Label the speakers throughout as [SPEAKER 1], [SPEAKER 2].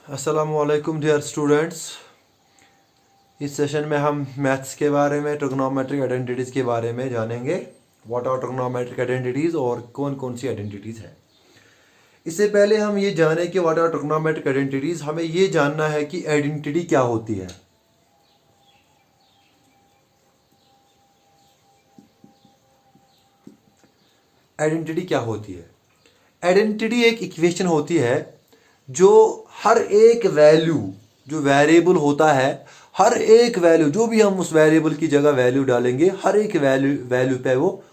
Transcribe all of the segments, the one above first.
[SPEAKER 1] अस्सलामुअलैकुम dear students. इस session में हम मैथ्स के बारे में, ट्रिग्नोमेट्रिक आइडेंटिटीज़ के बारे में जानेंगे। व्हाट आर ट्रिग्नोमेट्रिक आइडेंटिटीज़ और कौन कौन सी आइडेंटिटीज़ हैं। इससे पहले हम ये जानें कि व्हाट आर ट्रिग्नोमेट्रिक आइडेंटिटीज़, हमें ये जानना है कि आइडेंटिटी क्या होती है। आइडेंटिटी क्या होती है? आइडेंटिटी एक इक्वेशन होती है जो हर एक वैल्यू, जो वेरिएबल होता है, हर एक वैल्यू, जो भी हम उस वेरिएबल की जगह वैल्यू डालेंगे, हर एक वैल्यू पे वो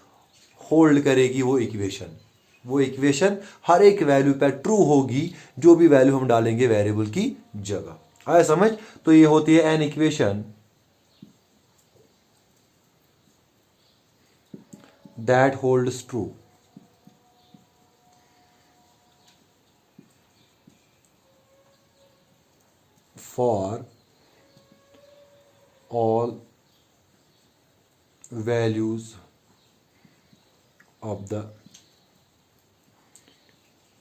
[SPEAKER 1] होल्ड करेगी। वो इक्वेशन हर एक वैल्यू पे ट्रू होगी, जो भी वैल्यू हम डालेंगे वेरिएबल की जगह। आया समझ? तो ये होती है an equation that holds true for all values of the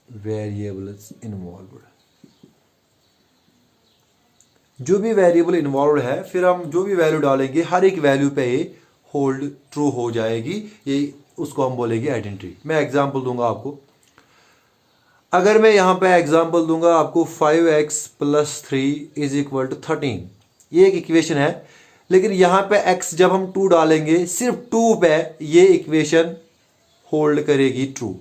[SPEAKER 1] variables involved। जो भी वेरिएबल इन्वॉल्व है, फिर हम जो भी वैल्यू डालेंगे, हर एक वैल्यू पे ये होल्ड ट्रू हो जाएगी। ये उसको हम बोलेंगे आइडेंटिटी। मैं एग्जांपल दूंगा आपको। अगर मैं यहाँ पे एग्जांपल दूंगा आपको 5x + 3 = 13, ये एक इक्वेशन है। लेकिन यहाँ पे x जब हम 2 डालेंगे, सिर्फ 2 पे ये इक्वेशन होल्ड करेगी ट्रू।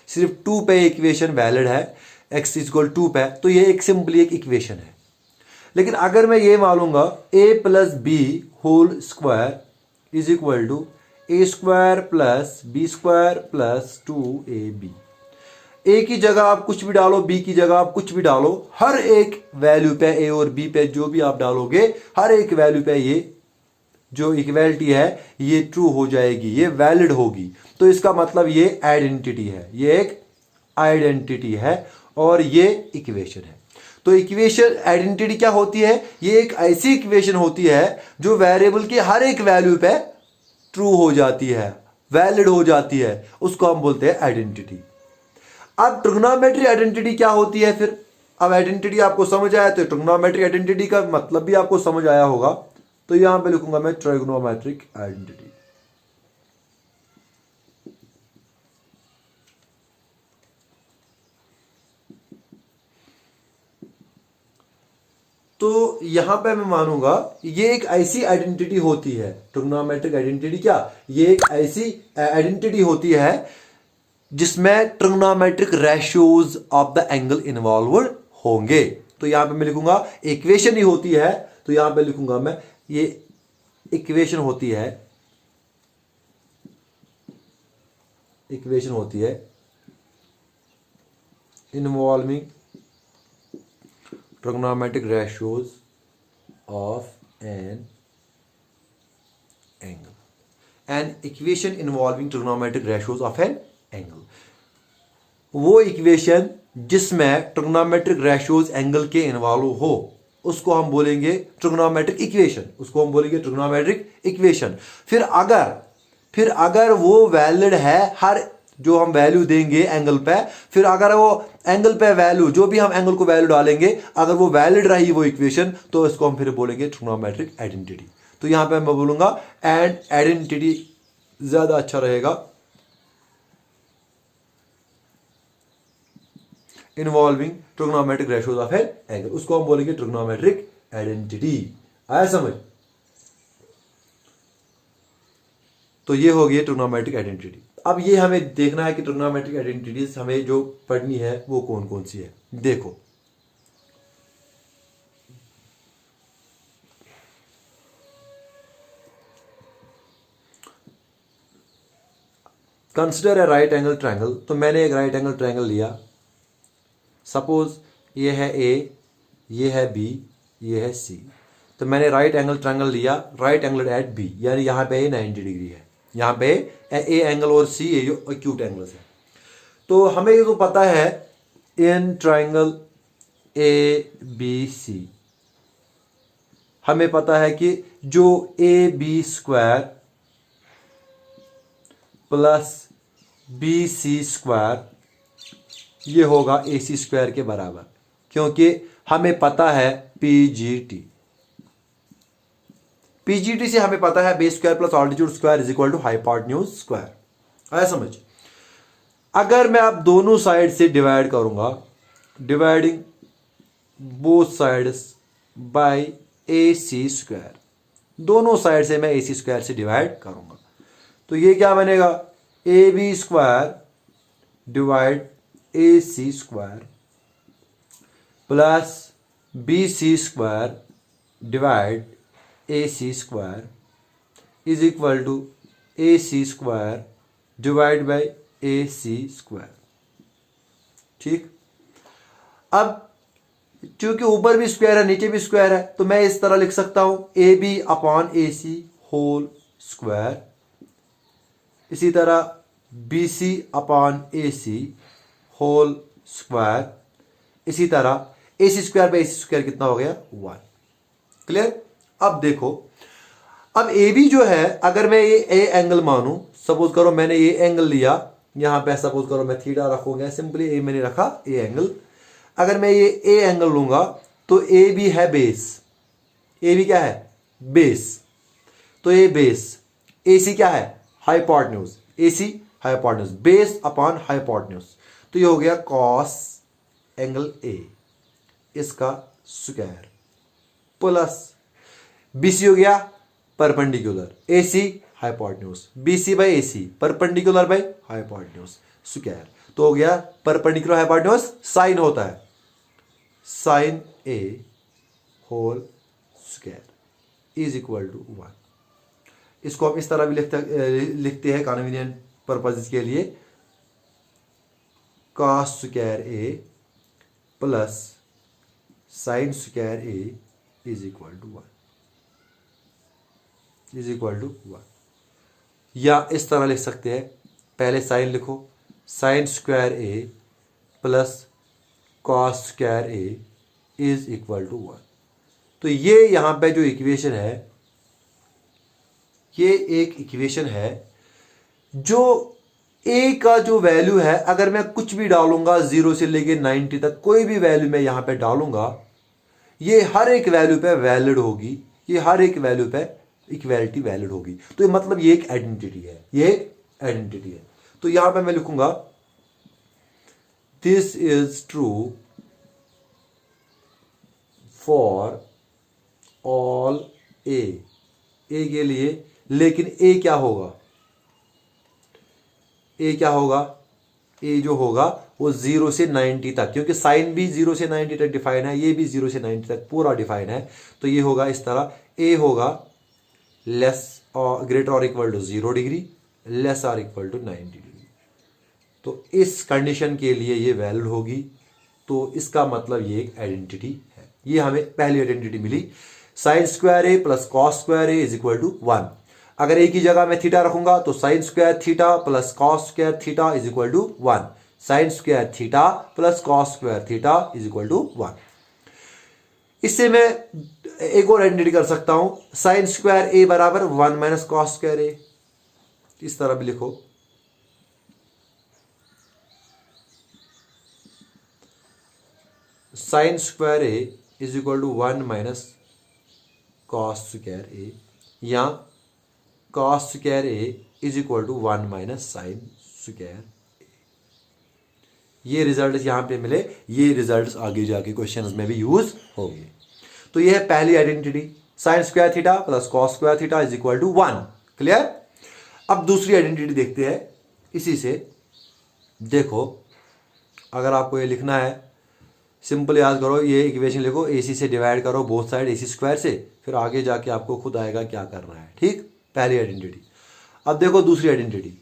[SPEAKER 1] सिर्फ 2 पे इक्वेशन वैलिड है, x = 2 पे, तो ये एक सिंपली एक इक्वेशन है। लेकिन अगर मैं ये मानूंगा a + b whole square = a² + b² + 2ab। A की जगह आप कुछ भी डालो, बी की जगह आप कुछ भी डालो, हर एक वैल्यू पे, ए और बी पे जो भी आप डालोगे, हर एक वैल्यू पे ये जो इक्वालिटी है ये ट्रू हो जाएगी, ये वैलिड होगी। तो इसका मतलब ये आइडेंटिटी है, ये एक आइडेंटिटी है और ये इक्वेशन है। तो इक्वेशन आइडेंटिटी क्या होती है? ये एक ऐसी इक्वेशन होती है जो वेरिएबल की हर एक वैल्यू पे ट्रू हो जाती है, वैलिड हो जाती है, उसको हम बोलते हैं आइडेंटिटी। अब ट्रिग्नोमेट्रिक आइडेंटिटी क्या होती है फिर? अब आइडेंटिटी आपको समझ आया तो ट्रिग्नोमेट्रिक आइडेंटिटी का मतलब भी आपको समझ आया होगा। तो यहां पे लिखूंगा मैं ट्रिग्नोमेट्रिक आइडेंटिटी। तो यहां पे मैं मानूंगा ये एक ऐसी आइडेंटिटी होती है। ट्रिग्नोमेट्रिक आइडेंटिटी क्या? ये एक ऐसी आइडेंटिटी होती है जिसमें trigonometric ratios of the angle involved होंगे। तो यहां पे मैं लिखूंगा इक्वेशन ही होती है, तो यहां पे लिखूंगा मैं ये इक्वेशन होती है, involving trigonometric ratios of an equation involving trigonometric ratios of an angle. वो इक्वेशन जिसमें ट्रिग्नोमेट्रिक रेशियोज एंगल के इन्वॉल्व हो, उसको हम बोलेंगे ट्रिग्नोमेट्रिक इक्वेशन। फिर अगर वो वैलिड है, हर जो हम वैल्यू देंगे एंगल पे, फिर अगर वो एंगल पे वैल्यू, जो भी हम एंगल को वैल्यू डालेंगे, अगर वो वैलिड रही वो इक्वेशन, तो इसको हम फिर बोलेंगे ट्रिग्नोमेट्रिक आइडेंटिटी। तो यहां पे मैं बोलूंगा एंड आइडेंटिटी ज्यादा अच्छा रहेगा, involving trigonometric ratios of an angle, उसको हम बोलेंगे ट्रिग्नोमेट्रिक आइडेंटिटी। आया समझ? तो ये हो गई ट्रिग्नोमेट्रिक आइडेंटिटी। अब ये हमें देखना है कि ट्रिग्नोमेट्रिक आइडेंटिटीज हमें जो पढ़नी है वो कौन कौन सी है। देखो, consider a right angle triangle. तो मैंने एक राइट एंगल ट्रायंगल लिया। सपोज ये है ए, ये है बी, ये है सी। तो मैंने राइट एंगल ट्रायंगल लिया, राइट एंगल एट बी, यानी यहां पे 90 डिग्री है, यहां पे ए एंगल और सी ये जो एक्यूट एंगल्स है। तो हमें ये तो पता है in triangle A B C, हमें पता है कि जो AB² प्लस BC² ये होगा AC² के बराबर, क्योंकि हमें पता है पीजीटी। पीजीटी से हमें पता है base square plus altitude square is equal to hypotenuse square. आया समझ? अगर मैं अब दोनों साइड से डिवाइड करूंगा, dividing both sides by A C square, दोनों साइड से मैं ए सी स्क्वायर से डिवाइड करूंगा, तो ये क्या बनेगा? A B square divide A C square plus B C square divide A C square is equal to A C square divide by A C square. ठीक, अब क्योंकि ऊपर भी स्क्वायर है नीचे भी स्क्वायर है, तो मैं इस तरह लिख सकता हूं A B upon A C whole square, इसी तरह B C upon A C whole square, इसी तरह A C square by A C square कितना हो गया? 1। क्लियर? अब देखो, अब ए बी जो है, अगर मैं ये ए एंगल मानूं, सपोज करो मैंने ये एंगल लिया, यहां पे सपोज करो मैं थीटा रखूंगा, सिंपली ए मैंने रखा ए एंगल। अगर मैं ये ए एंगल लूंगा तो ए बी है बेस, ए बी क्या है? बेस, तो ये बेस, ए सी क्या है? हाइपोटेन्यूज, ए C hypotenuse, base upon hypotenuse, तो ये हो गया कॉस एंगल ए, इसका स्क्वायर प्लस बीसी हो गया perpendicular, A C hypotenuse, BC by A C perpendicular by hypotenuse square, तो हो गया परपेंडिकुलर हाइपोटेन्यूज साइन होता है sine A whole square is equal to 1। इसको हम इस तरह भी लिखते हैं कन्वीनियंट पर्पजेस के लिए, cos square A plus sine square A is equal to 1, is equal to 1। या इस तरह लिख सकते हैं, पहले साइन लिखो, sine square A plus cos square A is equal to 1। तो ये यहां पे जो इक्वेशन है, ये एक इक्वेशन है जो ए का जो वैल्यू है, अगर मैं कुछ भी डालूंगा 0 से लेके 90 तक, कोई भी वैल्यू मैं यहां पे डालूंगा, ये हर एक वैल्यू पे वैलिड होगी, ये हर एक वैल्यू पे इक्वालिटी वैलिड होगी। तो ये मतलब ये एक आइडेंटिटी है, ये एक आइडेंटिटी है। तो यहां पे मैं लिखूंगा this is true for all A, A के लिए, लेकिन ए क्या होगा? ए क्या होगा? ए जो होगा वो 0 से 90 तक, क्योंकि साइन भी 0 से 90 तक डिफाइन है, ये भी 0 से 90 तक पूरा डिफाइन है, तो ये होगा इस तरह, ए होगा लेस और ग्रेटर और इक्वल टू 0 डिग्री, लेस और इक्वल टू 90 डिग्री। तो इस कंडीशन के लिए ये वैलिड होगी, तो इसका मतलब ये एक आइडेंटिटी है। ये हमें पहली आइडेंटिटी मिली, sine square A plus cos square A is equal to 1। अगर ए की जगह मैं थीटा रखूंगा तो sine square theta plus cos square theta is equal to 1, sine square theta plus cos square theta is equal to 1। इससे मैं एक और आइडेंटिटी कर सकता हूं, साइन स्क्वायर ए बराबर 1 माइनस कॉस स्क्वायर ए, इस तरह भी लिखो, sine square A is equal to 1 minus cos square A, या cos square A is equal to 1 minus sine square A. ये रिजल्ट यहां पे मिले, ये रिजल्ट आगे जाके क्वेश्चंस में भी यूज होंगे। तो ये है पहली identity, sine square theta plus cos square theta is equal to 1। Clear? अब दूसरी आइडेंटिटी देखते हैं इसी से। देखो, अगर आपको ये लिखना है, सिंपल याद करो, ये इक्वेशन लिखो, एसी से डिवाइड करो बोथ साइड एसी स्क्वायर से, फिर आगे जाके आपको खुद आएगा क्या करना है। ठीक, पहली आइडेंटिटी। अब देखो दूसरी आइडेंटिटी,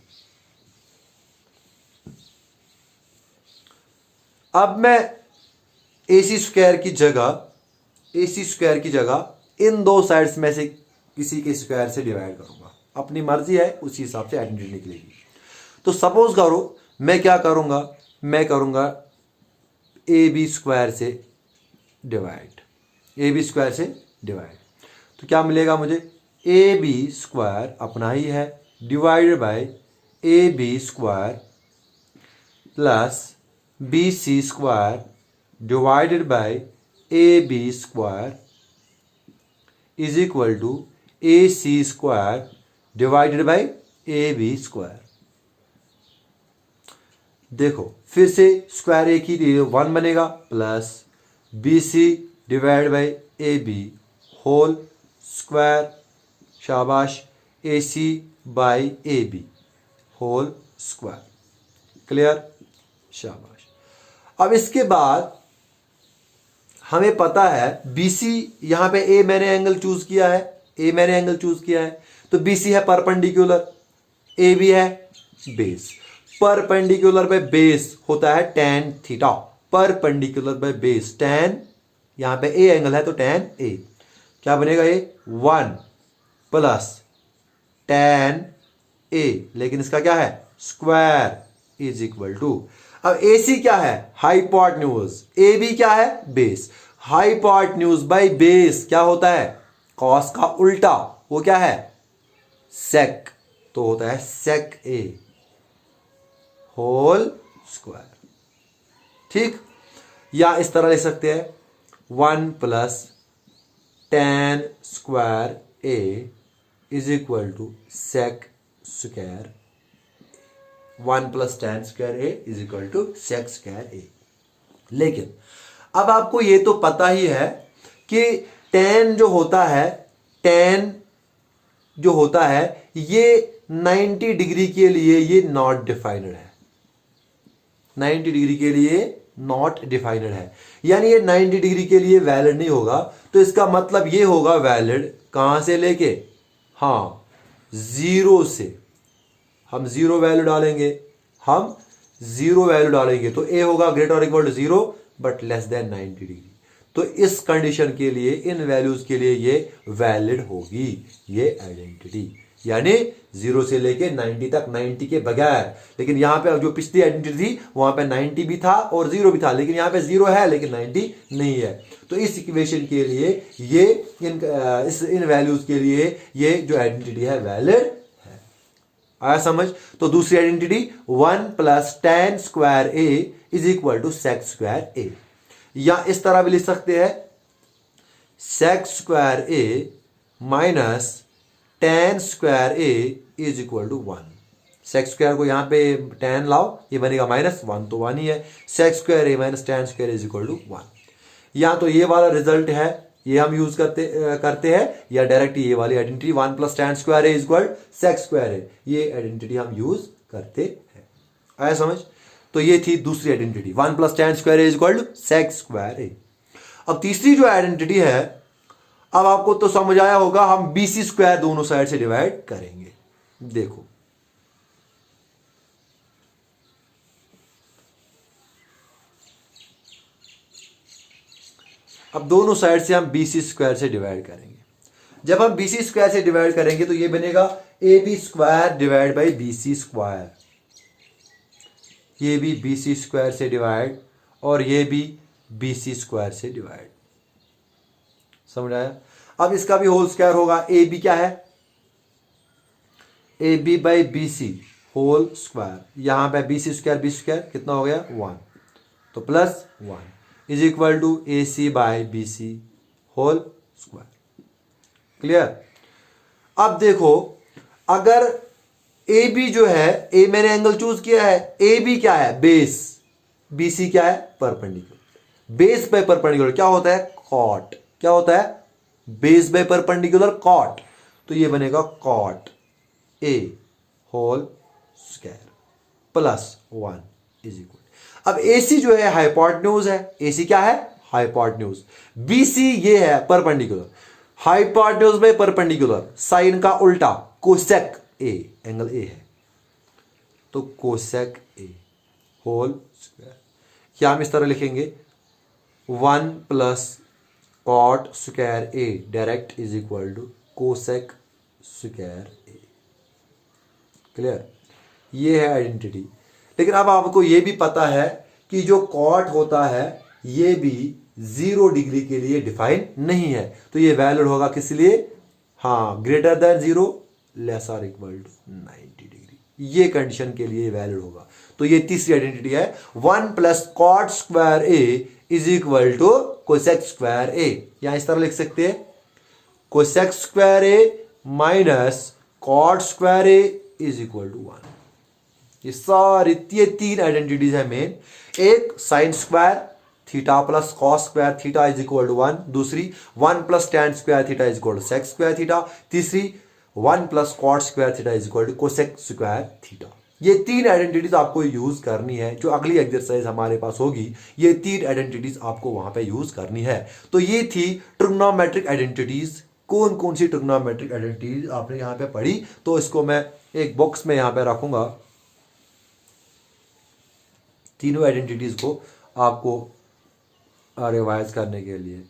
[SPEAKER 1] अब मैं एसी स्क्वायर की जगह इन दो साइड्स में से किसी के स्क्वायर से डिवाइड करूंगा, अपनी मर्जी है, उसी हिसाब से आइडेंटिटी निकलेगी। तो सपोज करो मैं क्या करूंगा, मैं करूंगा ए बी स्क्वायर से डिवाइड, ए बी स्क्वायर से डिवाइड, तो क्या मिलेगा मुझे? ए बी स्क्वायर अपना ही है divided by A B square plus B C square divided by A B square is equal to A C square divided by A B square. देखो फिर से स्क्वायर ए की 1 बनेगा plus B C divide by A B whole square, शाबाश, A C by A B whole square. Clear, शाबाश। अब इसके बाद हमें पता है BC, यहां पे ए मैंने एंगल चूज किया है, तो BC है परपेंडिकुलर, ए भी है बेस। परपेंडिकुलर बाय बेस होता है tan theta, perpendicular by base tan, यहां पे ए एंगल है तो tan ए, क्या बनेगा ये 1 प्लस tan ए, लेकिन इसका क्या है स्क्वायर इज इक्वल टू, अब AC क्या है हाइपोटेन्यूज, AB क्या है बेस। हाइपोटेन्यूज बाय बेस क्या होता है कॉस का उल्टा, वो क्या है सेक, तो होता है सेक ए होल स्क्वायर। ठीक, या इस तरह लिख सकते हैं 1 plus tan square A is equal to sec square, 1 plus tan square A is equal to sec square A. लेकिन अब आपको ये तो पता ही है कि tan जो होता है ये 90 डिग्री के लिए ये नॉट डिफाइनड है, 90 डिग्री के लिए नॉट डिफाइनड है, यानी ये 90 डिग्री के लिए वैलिड नहीं होगा। तो इसका मतलब ये होगा वैलिड कहां से लेके, हाँ 0 से, हम 0 वैल्यू डालेंगे, तो ए होगा ग्रेटर और equal to 0 but less than 90 degree. तो इस कंडीशन के लिए, इन वैल्यूज के लिए ये वैलिड होगी ये आइडेंटिटी, यानी 0 से लेके 90 तक, 90 के बगैर। लेकिन यहां पे जो पिछली आइडेंटिटी थी वहां पे 90 भी था और 0 भी था, लेकिन यहां पे 0 है लेकिन 90 नहीं है। तो इस इक्वेशन के लिए ये इन वैल्यूज के लिए ये जो आइडेंटिटी है वैलिड है। आया समझ? तो दूसरी identity 1 plus tan square A is equal to sec square A, या इस तरह भी लिख सकते हैं sec square A minus tan square A is equal to 1। Sec square को यहां पे tan लाओ, ये बनेगा -1, तो 1 ही है। Sec square A minus tan square is equal to 1। या तो ये वाला रिजल्ट है, ये हम यूज करते हैं, या डायरेक्ट ये वाली identity 1 plus tan square A is equal sec square A, ये आइडेंटिटी हम यूज करते हैं। आया समझ? तो ये थी दूसरी identity 1 plus tan square A is equal to sec square A. अब तीसरी जो आइडेंटिटी है, अब आपको तो समझ आया होगा, हम BC स्क्वायर दोनों साइड से डिवाइड करेंगे। देखो अब दोनों साइड से हम BC स्क्वायर से डिवाइड करेंगे। जब हम BC स्क्वायर से डिवाइड करेंगे तो ये बनेगा AB square divide by BC square, ये भी BC स्क्वायर से डिवाइड और ये भी BC स्क्वायर से डिवाइड। समझ आया? अब इसका भी होल स्क्वायर होगा, AB क्या है AB by BC whole square, यहां पे BC स्क्वायर कितना हो गया 1, तो plus 1 is equal to AC by BC whole square. Clear? अब देखो अगर AB जो है, ए मैंने एंगल चूज किया है, AB क्या है बेस, BC क्या है परपेंडिकुलर। बेस बाय परपेंडिकुलर क्या होता है कॉट, क्या होता है बेस बाय परपेंडिकुलर कॉट, तो ये बनेगा cot A whole square plus 1 is equal. अब AC जो है हाइपोटेन्यूज है, AC क्या है हाइपोटेन्यूज, BC ये है perpendicular, hypotenuse by perpendicular sine का उल्टा कोसेक A, एंगल A है तो कोसेक A होल स्क्वायर, क्या हम इस तरह लिखेंगे 1 plus cot square A direct is equal to cosec square A। Clear? ये है आइडेंटिटी। लेकिन अब आपको ये भी पता है कि जो कॉट होता है ये भी 0 डिग्री के लिए डिफाइन नहीं है, तो ये वैलिड होगा किस लिए, हाँ greater than 0 less or equal to 90 degree, ये कंडीशन के लिए वैलिड होगा। तो ये तीसरी आइडेंटिटी है 1 plus cot square A is equal to cosec square A, या इस तरह लिख सकते हैं cosec square A minus cot square A is equal to 1। ये तीन आइडेंटिटीज है मेन। एक sine square theta plus cos square theta is equal to 1, दूसरी 1 plus tan square theta is equal to sec square theta, तीसरी 1 plus cot square theta is equal to cosec square theta. ये तीन identities आपको use करनी है। जो अगली exercise हमारे पास होगी ये तीन आइडेंटिटीज आपको वहां पे यूज करनी है। तो ये थी ट्रिग्नोमेट्रिक आइडेंटिटीज। कौन कौन सी ट्रिग्नोमेट्रिक आइडेंटिटीज आपने यहाँ पे पढ़ी, तो इसको मैं एक बॉक्स में यहाँ पे रखूंगा। तीनों आइडेंटिटीज को आपको रिवाइज करने के लिए।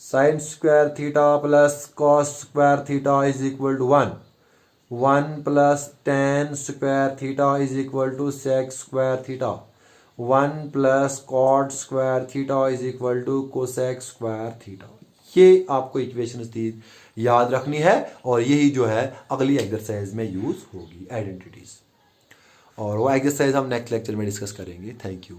[SPEAKER 1] Sine square theta plus cos square theta is equal to 1, 1 plus tan square theta is equal to sec square theta, 1 plus cot square theta is equal to cosec square theta. ये आपको equation याद रखनी है और यही जो है अगली एक्सरसाइज में यूज होगी आइडेंटिटीज। और वो एक्सरसाइज हम नेक्स्ट लेक्चर में डिस्कस करेंगे। Thank you.